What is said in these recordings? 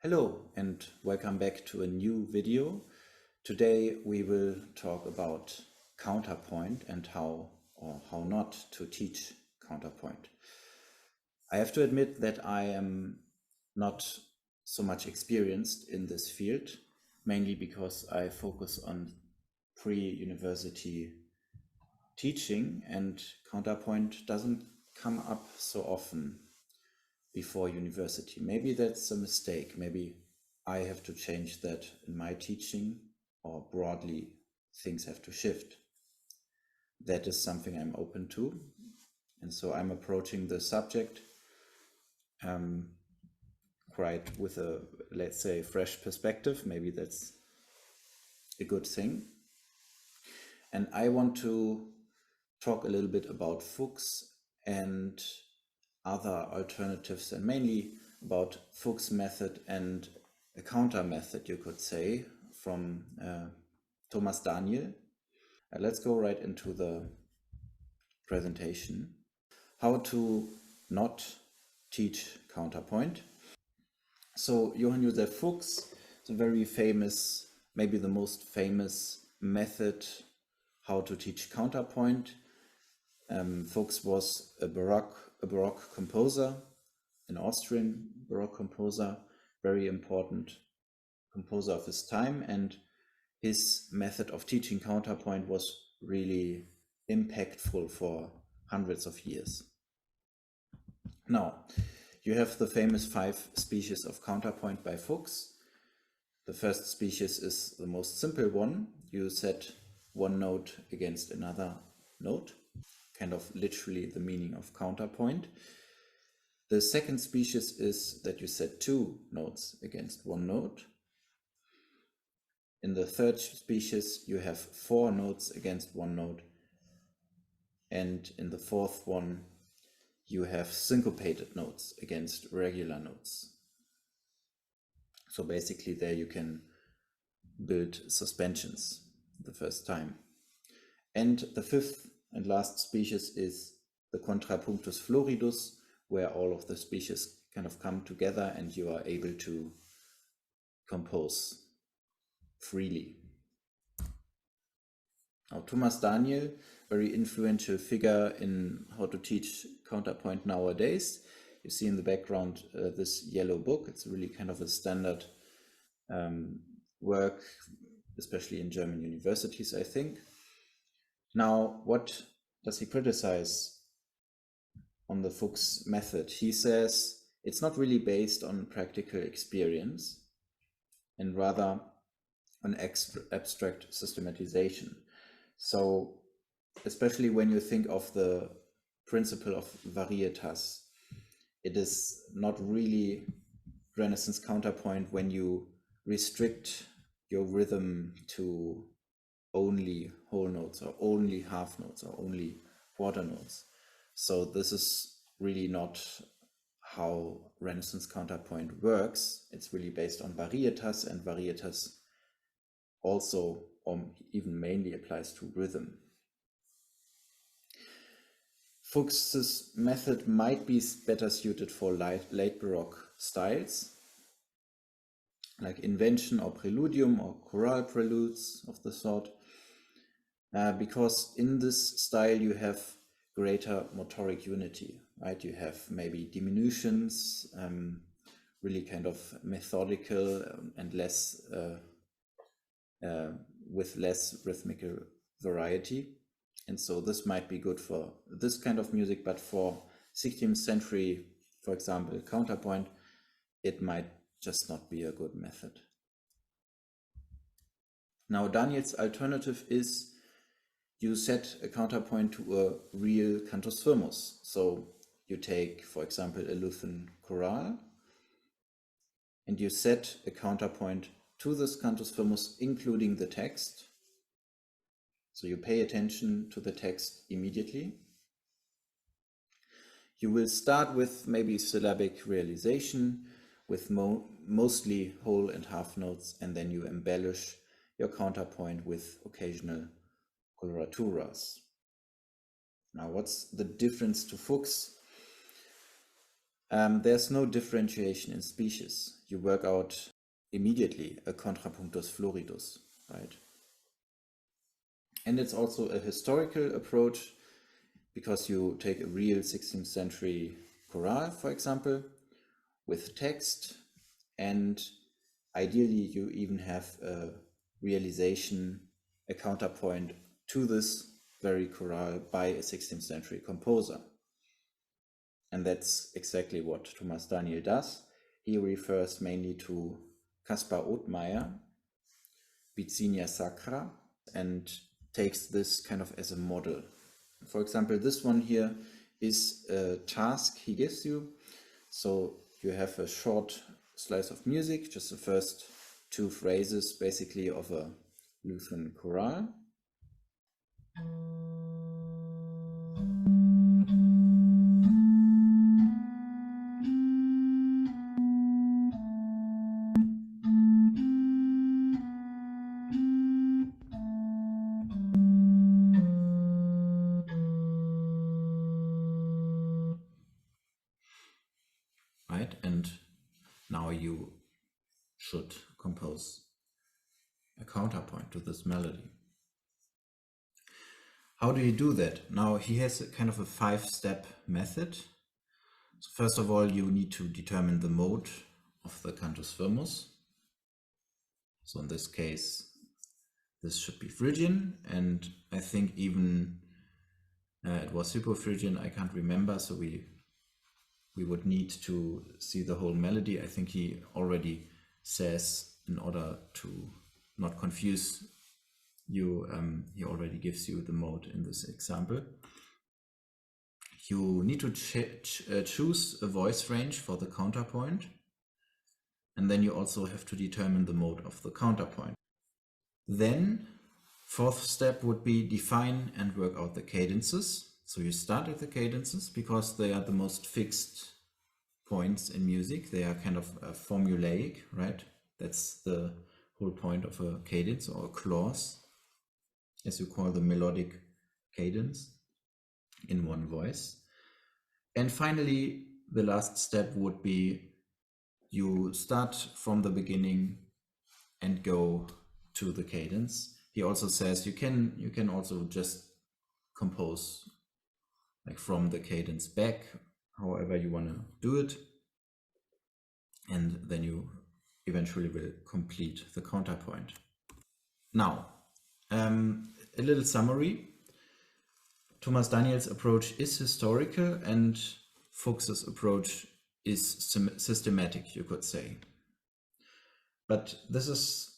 Hello and welcome back to a new video. Today we will talk about counterpoint and how or how not to teach counterpoint. I have to admit that I am not so much experienced in this field, mainly because I focus on pre-university teaching and counterpoint doesn't come up so often before university. Maybe that's a mistake. Maybe I have to change that in my teaching, or broadly things have to shift. That is something I'm open to. And so I'm approaching the subject quite with a, let's say, fresh perspective. Maybe that's a good thing. And I want to talk a little bit about Fuchs and other alternatives, and mainly about Fuchs method and a counter method, you could say, from Thomas Daniel. Let's go right into the presentation. How to not teach counterpoint. So Johann Joseph Fuchs is a very famous, maybe the most famous method how to teach counterpoint. Fuchs was a Baroque composer, an Austrian Baroque composer, very important composer of his time, and his method of teaching counterpoint was really impactful for hundreds of years. Now, you have the famous 5 species of counterpoint by Fuchs. The first species is the most simple one. You set one note against another note, kind of literally the meaning of counterpoint. The second species is that you set 2 notes against one note. In the third species, you have 4 notes against one note. And in the fourth one, you have syncopated notes against regular notes. So basically there you can build suspensions the first time. And the fifth and last species is the contrapunctus floridus, where all of the species kind of come together and you are able to compose freely. Now, Thomas Daniel, very influential figure in how to teach counterpoint nowadays. You see in the background this yellow book. It's really kind of a standard work, especially in German universities, I think. Now, what does he criticize on the Fuchs method? He says it's not really based on practical experience and rather on abstract systematization. So especially when you think of the principle of varietas, it is not really Renaissance counterpoint when you restrict your rhythm to only whole notes or only half notes or only quarter notes. So this is really not how Renaissance counterpoint works. It's really based on varietas, and varietas also or even mainly applies to rhythm. Fuchs's method might be better suited for late Baroque styles, like invention or preludium or chorale preludes of the sort, because in this style you have greater motoric unity, right? You have maybe diminutions, really kind of methodical and less with less rhythmical variety. And so this might be good for this kind of music, but for 16th century, for example, counterpoint, it might just not be a good method. Now, Daniel's alternative is you set a counterpoint to a real cantus firmus. So you take, for example, a Lutheran chorale, and you set a counterpoint to this cantus firmus, including the text. So you pay attention to the text immediately. You will start with maybe syllabic realization with mostly whole and half notes, and then you embellish your counterpoint with occasional coloraturas. Now, what's the difference to Fuchs? there's no differentiation in species. You work out immediately a contrapunctus floridus, right? And it's also a historical approach because you take a real 16th century chorale, for example, with text, and ideally you even have a realization, a counterpoint to this very chorale by a 16th century composer. And that's exactly what Thomas Daniel does. He refers mainly to Caspar Othmeyer, Bicinia Sacra, and takes this kind of as a model. For example, this one here is a task he gives you. So you have a short slice of music, just the first two phrases basically of a Lutheran chorale. Right, and now you should compose a counterpoint to this melody. How do you do that? Now he has a kind of a 5-step method. So first of all, you need to determine the mode of the cantus firmus. So in this case, this should be Phrygian, and I think even it was Hypophrygian, I can't remember, so we would need to see the whole melody. I think he already says, in order to not confuse you, he already gives you the mode in this example. You need to choose a voice range for the counterpoint, and then you also have to determine the mode of the counterpoint. Then, 4th step would be define and work out the cadences. So you start at the cadences because they are the most fixed points in music. They are kind of formulaic, right? That's the whole point of a cadence or a clause, as you call the melodic cadence in one voice. And finally, the last step would be you start from the beginning and go to the cadence. He also says you can also just compose like from the cadence back, however you want to do it, and then you eventually will complete the counterpoint. Now, a little summary. Thomas Daniel's approach is historical and Fuchs's approach is systematic, you could say. But this is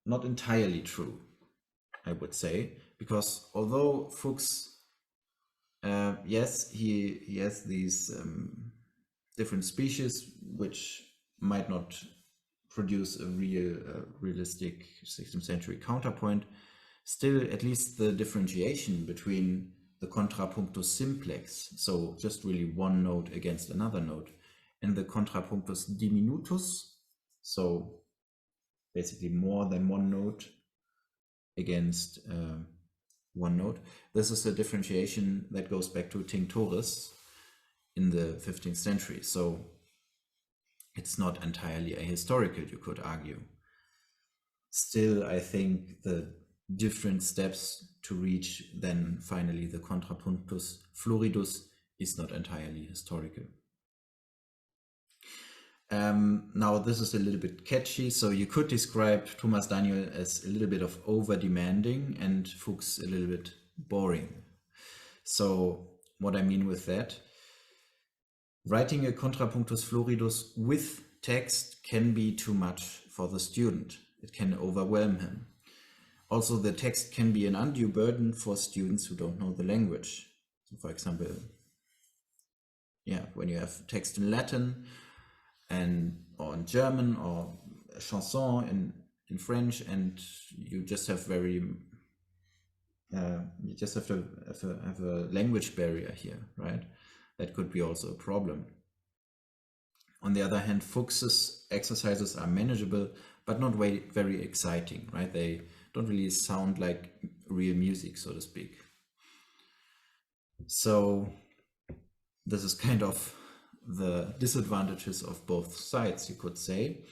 not entirely true, I would say, because although Fuchs, yes, he has these different species which might not produce a realistic 16th century counterpoint, still at least the differentiation between the contrapunctus simplex, so just really one note against another note, and the contrapunctus diminutus, so basically more than one note against one note. This is a differentiation that goes back to Tinctoris in the 15th century. So it's not entirely ahistorical, you could argue. Still, I think the different steps to reach then finally the contrapunctus floridus is not entirely historical. Now this is a little bit catchy, so you could describe Thomas Daniel as a little bit of over-demanding and Fuchs a little bit boring. So what I mean with that, writing a contrapunctus floridus with text can be too much for the student. It can overwhelm him. Also, the text can be an undue burden for students who don't know the language. So for example, when you have text in Latin or in German or a chanson in French, and you just have you just have to have a language barrier here, right? That could be also a problem. On the other hand, Fuchs's exercises are manageable, but not very exciting, right? They don't really sound like real music, so to speak. So this is kind of the disadvantages of both sides, you could say.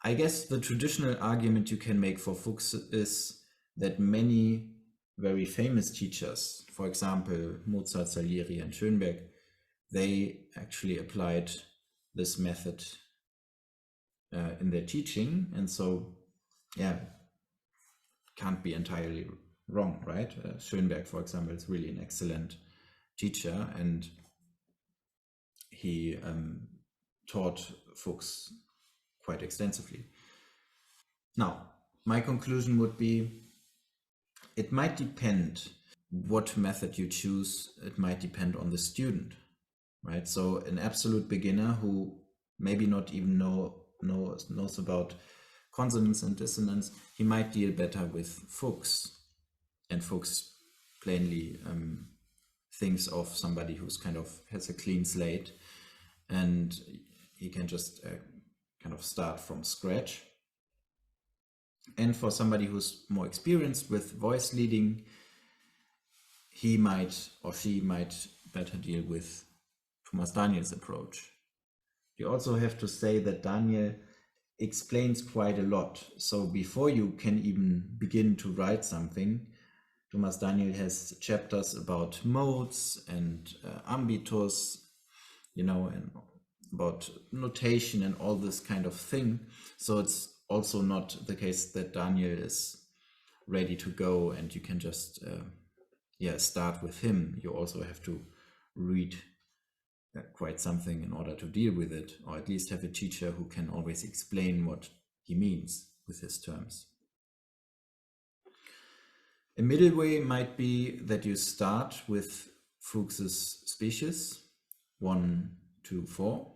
I guess the traditional argument you can make for Fuchs is that many very famous teachers, for example, Mozart, Salieri, and Schönberg, they actually applied this method in their teaching, and so, yeah, can't be entirely wrong, right? Schönberg, for example, is really an excellent teacher, and he taught Fuchs quite extensively. Now, my conclusion would be, it might depend what method you choose. It might depend on the student, right? So an absolute beginner who maybe not even knows about consonance and dissonance, he might deal better with Fuchs. And Fuchs plainly thinks of somebody who's kind of has a clean slate, and he can just kind of start from scratch. And for somebody who's more experienced with voice leading, he might or she might better deal with Thomas Daniel's approach. You also have to say that Daniel explains quite a lot. So before you can even begin to write something, Thomas Daniel has chapters about modes and ambitus, and about notation and all this kind of thing. So it's also not the case that Daniel is ready to go and you can just start with him. You also have to read quite something in order to deal with it, or at least have a teacher who can always explain what he means with his terms. A middle way might be that you start with Fuchs's species 1, 2, 4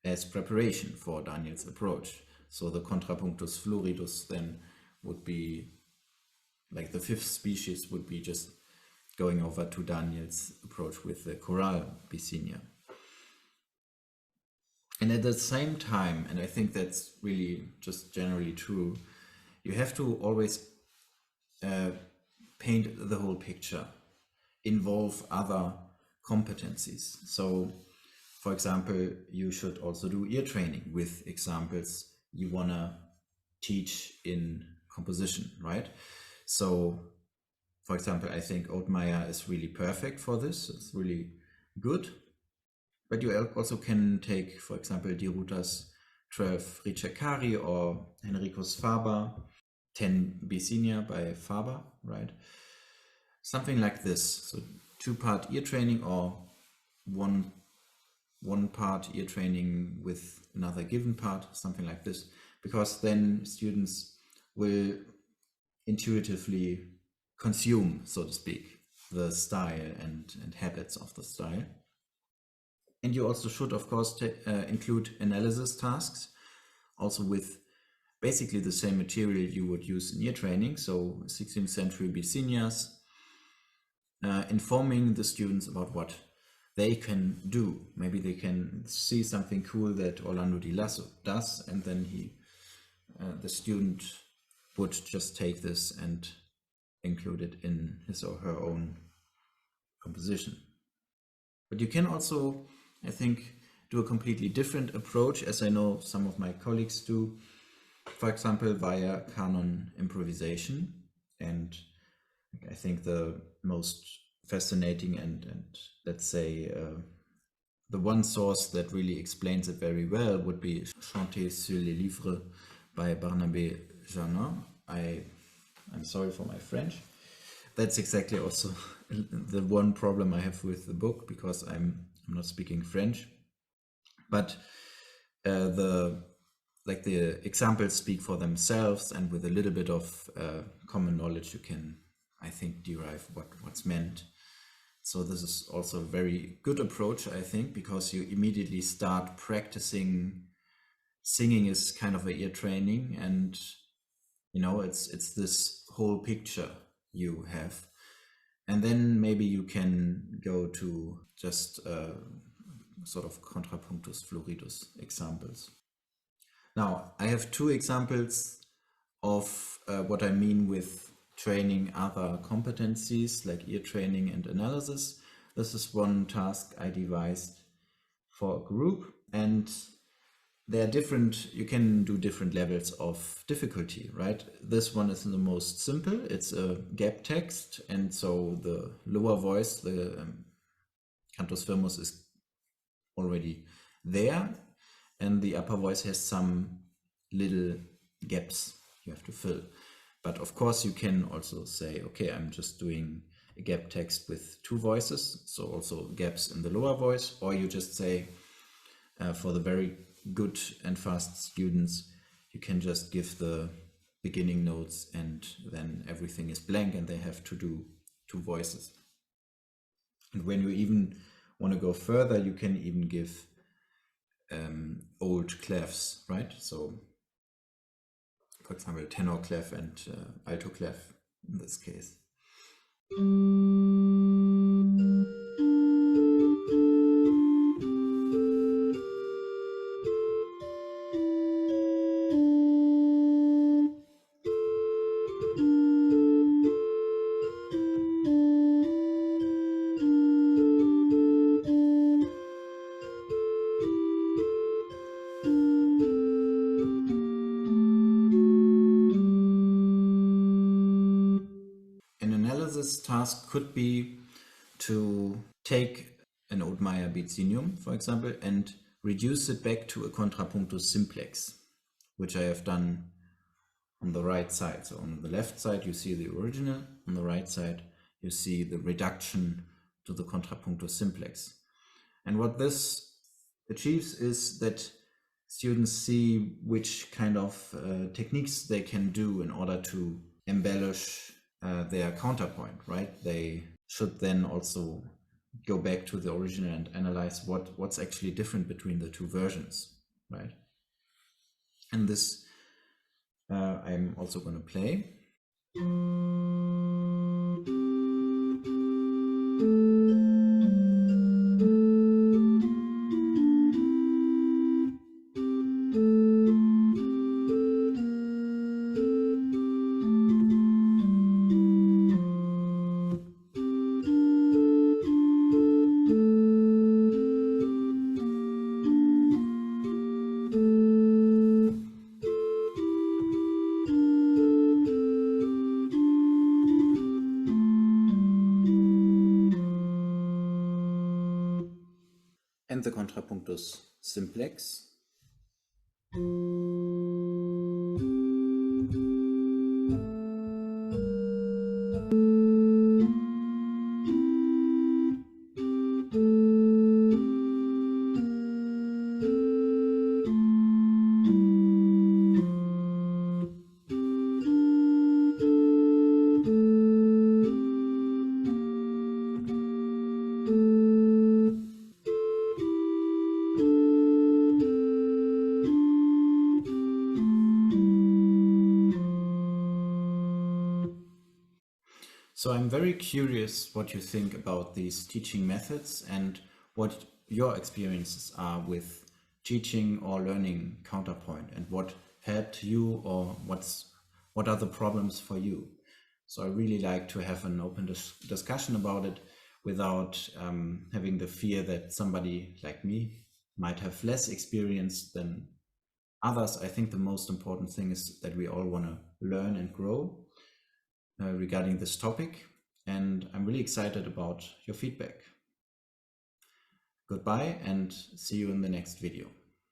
as preparation for Daniel's approach. So the contrapunctus floridus then would be like the fifth species would be just going over to Daniel's approach with the chorale bicinia. And at the same time, and I think that's really just generally true, you have to always paint the whole picture, involve other competencies. So, for example, you should also do ear training with examples you want to teach in composition, right? So, for example, I think Othmeyer is really perfect for this. It's really good. But you also can take, for example, Di Ruta's 12 Ricercari or Enrico's Faber, 10 Bicinia by Faber, right? Something like this. So 2-part ear training or one part ear training with another given part, something like this. Because then students will intuitively consume, so to speak, the style and habits of the style. And you also should, of course, include analysis tasks, also with basically the same material you would use in ear training, so 16th century Bicinias, informing the students about what they can do. Maybe they can see something cool that Orlando Di Lasso does, and then the student would just take this and include it in his or her own composition. But you can also, I think, do a completely different approach, as I know some of my colleagues do, for example, via canon improvisation. And I think the most fascinating and let's say the one source that really explains it very well would be Chanter sur les livres by Barnabé Janin. I'm sorry for my French. That's exactly also the one problem I have with the book, because I'm not speaking French. But the examples speak for themselves, and with a little bit of common knowledge you can, I think, derive what's meant. So this is also a very good approach, I think, because you immediately start practicing. Singing is kind of a ear training, and it's this whole picture you have, and then maybe you can go to just sort of contrapunctus floridus examples. Now, I have 2 examples of what I mean with training other competencies like ear training and analysis. This is one task I devised for a group, and there are different, you can do different levels of difficulty, right? This one is the most simple. It's a gap text, and so the lower voice, the cantus firmus, is already there, and the upper voice has some little gaps you have to fill. But of course you can also say, okay, I'm just doing a gap text with two voices, so also gaps in the lower voice, or you just say, for the very good and fast students, you can just give the beginning notes and then everything is blank and they have to do two voices. And when you even want to go further, you can even give old clefs, right? So for example, tenor clef and alto clef in this case. An analysis task could be to take an old Maya beatsinium, for example, and reduce it back to a contrapunctus simplex, which I have done on the right side. So on the left side you see the original, on the right side you see the reduction to the contrapunctus simplex. And what this achieves is that students see which kind of techniques they can do in order to embellish their counterpoint, right? They should then also go back to the original and analyze what's actually different between the two versions, right? And this I'm also going to play. And the contrapunctus simplex. So I'm very curious what you think about these teaching methods and what your experiences are with teaching or learning counterpoint, and what helped you, or what are the problems for you. So I really like to have an open discussion about it without having the fear that somebody like me might have less experience than others. I think the most important thing is that we all want to learn and grow regarding this topic, and I'm really excited about your feedback. Goodbye and see you in the next video.